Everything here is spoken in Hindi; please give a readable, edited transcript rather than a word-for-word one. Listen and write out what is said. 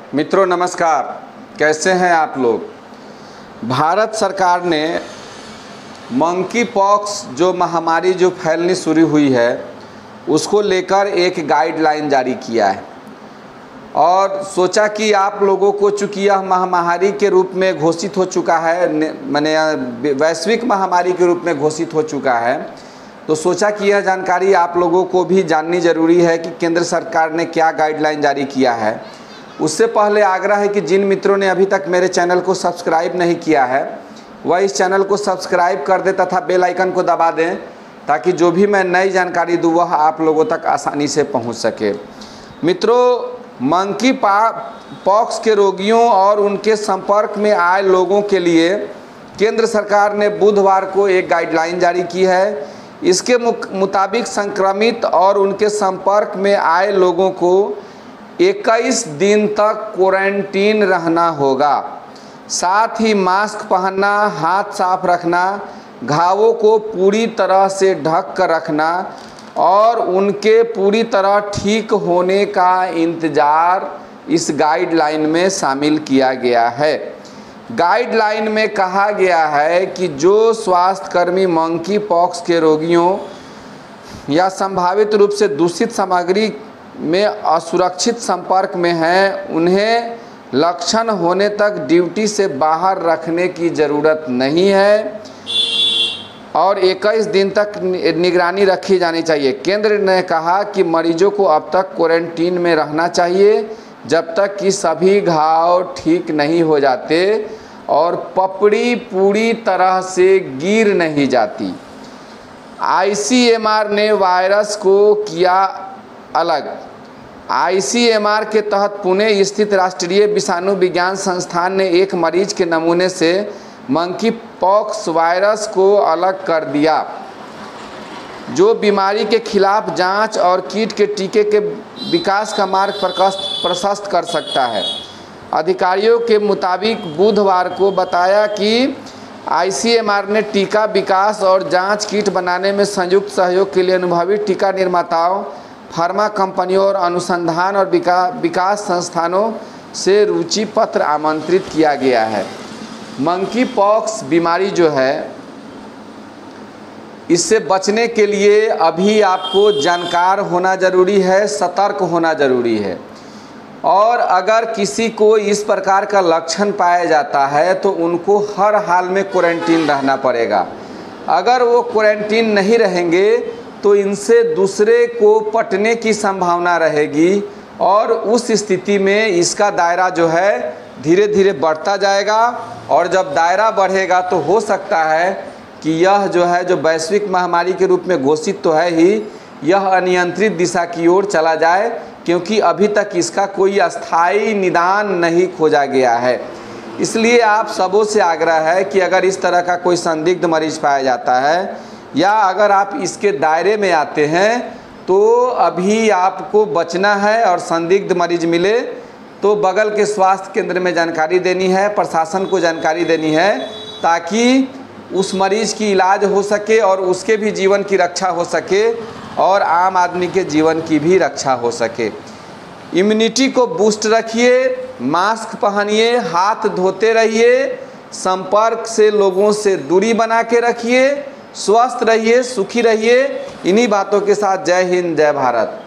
मित्रों नमस्कार, कैसे हैं आप लोग। भारत सरकार ने मंकी पॉक्स जो महामारी जो फैलनी शुरू हुई है उसको लेकर एक गाइडलाइन जारी किया है और सोचा कि आप लोगों को चूँकि यह महामारी के रूप में घोषित हो चुका है, माने वैश्विक महामारी के रूप में घोषित हो चुका है, तो सोचा कि यह जानकारी आप लोगों को भी जाननी ज़रूरी है कि केंद्र सरकार ने क्या गाइडलाइन जारी किया है। उससे पहले आग्रह है कि जिन मित्रों ने अभी तक मेरे चैनल को सब्सक्राइब नहीं किया है वह इस चैनल को सब्सक्राइब कर दें तथा बेल आइकन को दबा दें ताकि जो भी मैं नई जानकारी दूँ वह आप लोगों तक आसानी से पहुंच सके। मित्रों, मंकी पॉक्स के रोगियों और उनके संपर्क में आए लोगों के लिए केंद्र सरकार ने बुधवार को एक गाइडलाइन जारी की है। इसके मुताबिक संक्रमित और उनके संपर्क में आए लोगों को 21 दिन तक क्वारंटीन रहना होगा। साथ ही मास्क पहनना, हाथ साफ रखना, घावों को पूरी तरह से ढक कर रखना और उनके पूरी तरह ठीक होने का इंतज़ार इस गाइडलाइन में शामिल किया गया है। गाइडलाइन में कहा गया है कि जो स्वास्थ्यकर्मी मंकी पॉक्स के रोगियों या संभावित रूप से दूषित सामग्री में असुरक्षित संपर्क में हैं, उन्हें लक्षण होने तक ड्यूटी से बाहर रखने की ज़रूरत नहीं है और 21 दिन तक निगरानी रखी जानी चाहिए। केंद्र ने कहा कि मरीजों को अब तक क्वारंटीन में रहना चाहिए जब तक कि सभी घाव ठीक नहीं हो जाते और पपड़ी पूरी तरह से गिर नहीं जाती। ICMR ने वायरस को किया अलग। ICMR के तहत पुणे स्थित राष्ट्रीय विषाणु विज्ञान संस्थान ने एक मरीज के नमूने से मंकी पॉक्स वायरस को अलग कर दिया, जो बीमारी के खिलाफ जांच और कीट के टीके के विकास का मार्ग प्रशस्त कर सकता है। अधिकारियों के मुताबिक बुधवार को बताया कि ICMR ने टीका विकास और जांच किट बनाने में संयुक्त सहयोग के लिए अनुभवी टीका निर्माताओं, फार्मा कंपनियों और अनुसंधान और विकास संस्थानों से रुचि पत्र आमंत्रित किया गया है। मंकी पॉक्स बीमारी जो है, इससे बचने के लिए अभी आपको जानकार होना ज़रूरी है, सतर्क होना ज़रूरी है और अगर किसी को इस प्रकार का लक्षण पाया जाता है तो उनको हर हाल में क्वारंटीन रहना पड़ेगा। अगर वो क्वारंटीन नहीं रहेंगे तो इनसे दूसरे को पटने की संभावना रहेगी और उस स्थिति में इसका दायरा जो है धीरे धीरे बढ़ता जाएगा और जब दायरा बढ़ेगा तो हो सकता है कि यह जो है जो वैश्विक महामारी के रूप में घोषित तो है ही, यह अनियंत्रित दिशा की ओर चला जाए, क्योंकि अभी तक इसका कोई अस्थायी निदान नहीं खोजा गया है। इसलिए आप सबों से आग्रह है कि अगर इस तरह का कोई संदिग्ध मरीज पाया जाता है या अगर आप इसके दायरे में आते हैं तो अभी आपको बचना है और संदिग्ध मरीज मिले तो बगल के स्वास्थ्य केंद्र में जानकारी देनी है, प्रशासन को जानकारी देनी है ताकि उस मरीज की इलाज हो सके और उसके भी जीवन की रक्षा हो सके और आम आदमी के जीवन की भी रक्षा हो सके। इम्यूनिटी को बूस्ट रखिए, मास्क पहनिए, हाथ धोते रहिए, संपर्क से लोगों से दूरी बना के रखिए, स्वस्थ रहिए, सुखी रहिए। इन्हीं बातों के साथ जय हिंद, जय भारत।